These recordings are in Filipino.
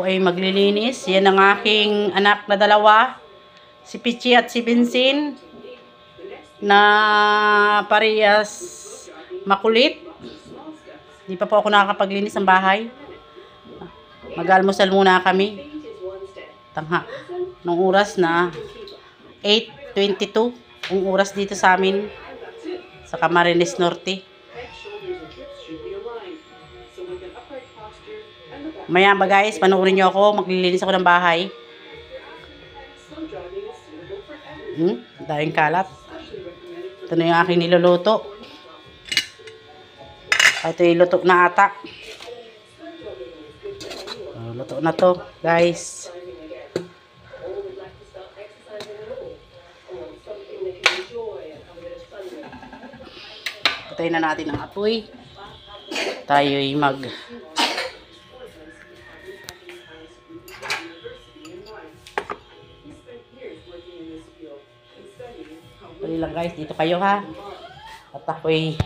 ay maglilinis. Yan ang aking anak na dalawa. Si Pichi at si Vincent. Na parehas makulit. Di pa po ako nakakapaglinis ng bahay. Mag-almusal muna kami. Nung oras na 8:22. Ang oras dito sa amin. Sa Camarines Norte. Maya ba guys, panoorin nyo ako. Maglilinis ako ng bahay. Daming kalat. Ito na yung aking niluluto. Ito yung luto na ata. Luto na to guys. Patayin na natin ang apoy. Tayo'y Dali lang guys, dito kayo ha. At ako'y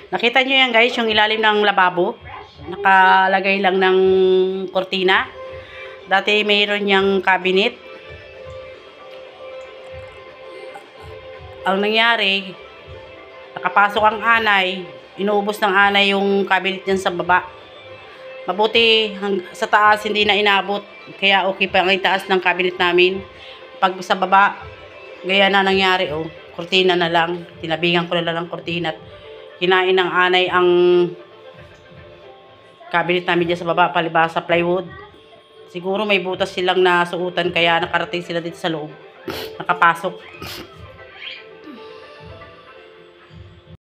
nakita nyo yan guys, yung ilalim ng lababo. Nakalagay lang ng kortina. Dati mayroon niyang cabinet. Ang nangyari, nakapasok ang anay. Inuubos ng anay yung cabinet niyan sa baba. Mabuti sa taas hindi na inabot. Kaya okay pa ang itaas ng cabinet namin. Pag sa baba, gaya na nangyari. Oh, kortina na lang. Tinabingan ko na lang ng kortina. Kinain ng anay ang cabinet namin dyan sa baba, palibasa plywood. Siguro may butas silang nasuutan kaya nakarating sila dito sa loob. Nakapasok.